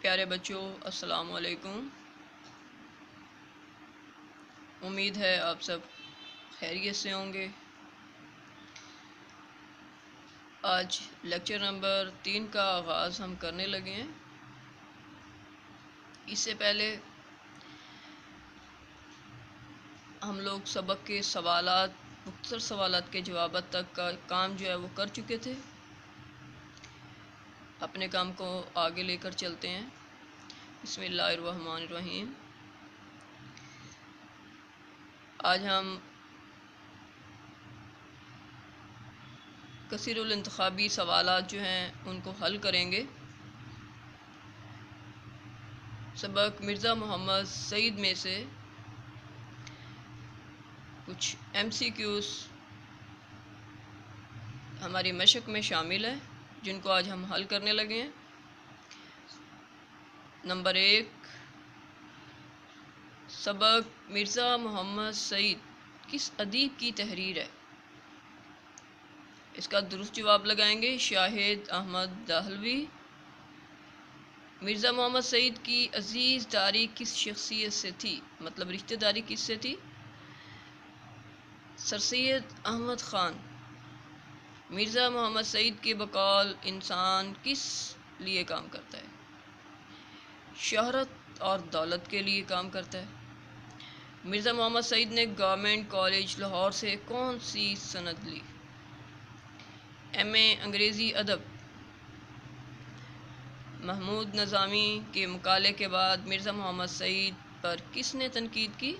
پیارے بچوں، السلام علیکم۔ امید ہے آپ سب خیریت سے ہوں گے۔ آج لیکچر نمبر 3 کا آغاز ہم کرنے لگے ہیں۔ اس سے پہلے ہم لوگ سبق کے مختصر سوالات کے جوابات تک کا کام جو ہے وہ کر چکے تھے۔ اپنے کام کو آگے لے کر چلتے ہیں۔ بسم اللہ الرحمن الرحیم۔ آج ہم کثیر الانتخابی سوالات جو ہیں ان کو حل کریں گے۔ سبق مرزا محمد سعید میں سے کچھ MCQs ہماری مشق میں شامل ہیں جن کو آج ہم حل کرنے لگے ہیں۔ نمبر 1، سبق مرزا محمد سعید کس ادیب کی تحریر ہے؟ اس کا درست جواب لگائیں گے شاہد احمد دہلوی۔ مرزا محمد سعید کی عزیز داری کس شخصیت سے تھی؟ مطلب رشتہ داری کس سے تھی؟ سر سید احمد خان۔ مرزا محمد سعید کے بقول انسان کس لیے کام کرتا ہے؟ شہرت اور دولت کے لیے کام کرتا ہے۔ مرزا محمد سعید نے گورنمنٹ کالج لاہور سے کون سی سند لی؟ MA انگریزی ادب۔ محمود نظامی کے مقالے کے بعد مرزا محمد سعید پر کس نے تنقید کی؟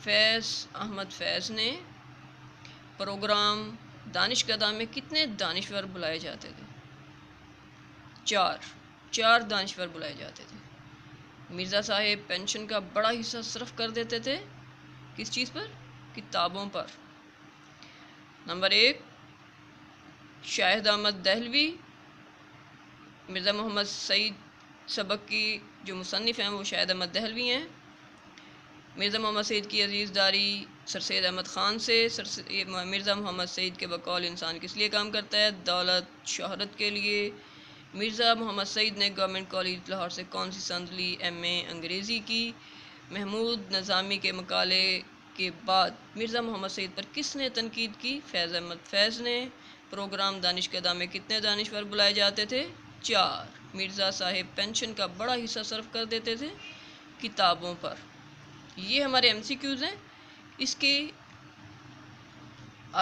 فیض احمد فیض نے۔ پروگرام دانشکدہ میں کتنے دانشور بلائے جاتے تھے؟ 4 دانشور بلائے جاتے تھے۔ مرزا صاحب پینشن کا بڑا حصہ صرف کر دیتے تھے کس چیز پر؟ کتابوں پر۔ نمبر 1، شاہد احمد دہلوی۔ مرزا محمد سعید سبق کی جو مصنف ہیں وہ شاہد احمد دہلوی ہیں۔ مرزا محمد سعید کی عزیز داری سر سید احمد خان سے۔ مرزا محمد سعید کے بقول انسان کس لیے کام کرتا ہے؟ دولت شہرت کے لیے۔ مرزا محمد سعید نے گورنمنٹ کالج لاہور سے کون سی سند لی؟ MA انگریزی کی۔ محمود نظامی کے مقالے کے بعد مرزا محمد سعید پر کس نے تنقید کی؟ فیض احمد فیض نے۔ پروگرام دانشکدہ میں کتنے دانشور بلائے جاتے تھے؟ 4۔ مرزا صاحب پینشن کا بڑا حصہ صرف کر دیتے تھے کتابوں پر۔ یہ ہمارے MCQs ہیں۔ اس کے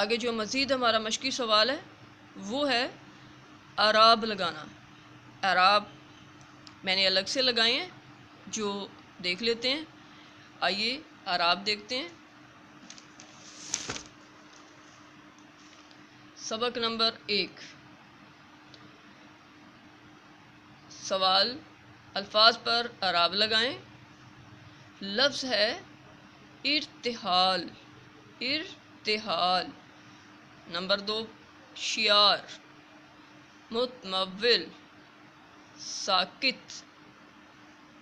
آگے جو مزید ہمارا مشقی سوال ہے وہ ہے اعراب لگانا۔ اعراب میں نے الگ سے لگائے ہیں جو دیکھ لیتے ہیں۔ آئیے اعراب دیکھتے ہیں۔ سبق نمبر 1، سوال الفاظ پر اعراب لگائیں۔ لفظ ہے ارتحال۔ نمبر 2، شعار، متمول، ساکت،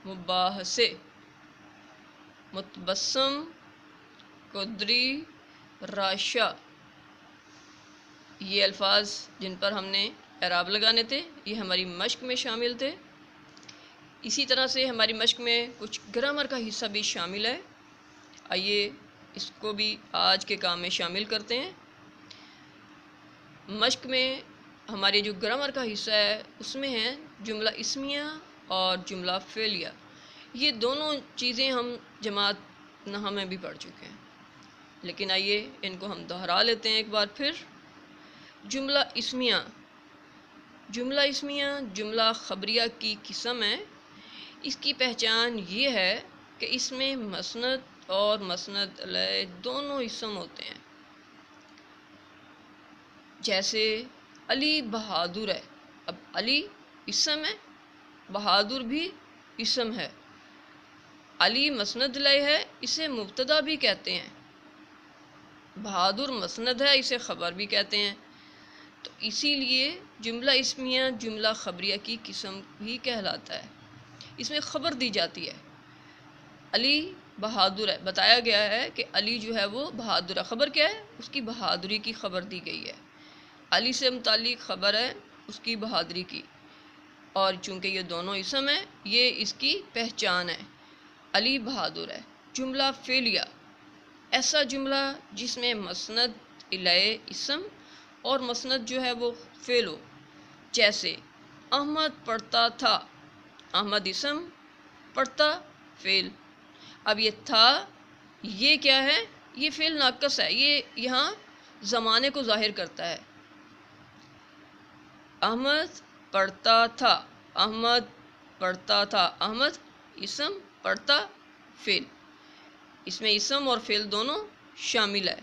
مباحثے، متبسم، قدری، راشا۔ یہ الفاظ جن پر ہم نے اعراب لگانے تھے یہ ہماری مشق میں شامل تھے۔ اسی طرح سے ہماری مشق میں کچھ گرامر کا حصہ بھی شامل ہے۔ آئیے اس کو بھی آج کے کام میں شامل کرتے ہیں۔ مشق میں ہماری جو گرامر کا حصہ ہے اس میں ہے جملہ اسمیہ اور جملہ فعلیہ۔ یہ دونوں چیزیں ہم جماعت نحو میں بھی پڑھ چکے ہیں، لیکن آئیے ان کو ہم دہرا لیتے ہیں ایک بار پھر۔ جملہ اسمیہ جملہ خبریہ کی قسم ہے۔ اس کی پہچان یہ ہے کہ اس میں مسند اور مسند علیہ دونوں اسم ہوتے ہیں۔ جیسے علی بہادر ہے، اب علی اسم ہے، بہادر بھی اسم ہے۔ علی مسند علیہ ہے، اسے مبتدا بھی کہتے ہیں۔ بہادر مسند ہے، اسے خبر بھی کہتے ہیں۔ تو اسی لیے جملہ اسمیہ جملہ خبریہ کی قسم بھی کہلاتا ہے۔ اس میں خبر دی جاتی ہے۔ علی بہادر ہے، بتایا گیا ہے کہ علی جو ہے وہ بہادر ہے۔ خبر کیا ہے؟ اس کی بہادری کی خبر دی گئی ہے۔ علی سے متعلق خبر ہے اس کی بہادری کی۔ اور چونکہ یہ دونوں اسم ہیں یہ اس کی پہچان ہے. علی بہادر ہے. جملہ فعلیہ، ایسا جملہ جس میں مسند الیہ اسم اور مسند جو ہے وہ فعل ہو. جیسے احمد پڑھتا تھا، احمد اسم، پڑھتا فعل. اب یہ تھا یہ کیا ہے؟ یہ فعل ناقص ہے، یہ یہاں زمانے کو ظاہر کرتا ہے. احمد پڑھتا تھا، احمد پڑھتا تھا، احمد اسم، پڑھتا فعل. اس میں اسم اور فعل دونوں شامل ہے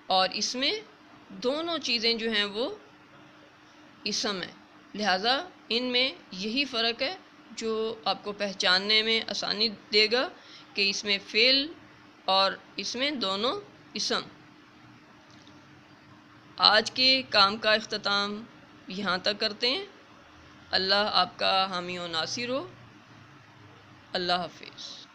اور اس میں دونوں چیزیں جو ہیں وہ اسم ہیں. لہٰذا ان میں یہی فرق ہے جو آپ کو پہچاننے میں آسانی دے گا کہ اس میں فعل اور اس میں دونوں اسم. آج کے کام کا اختتام یہاں تک کرتے ہیں. اللہ آپ کا حامی و ناصر ہو. اللہ حافظ.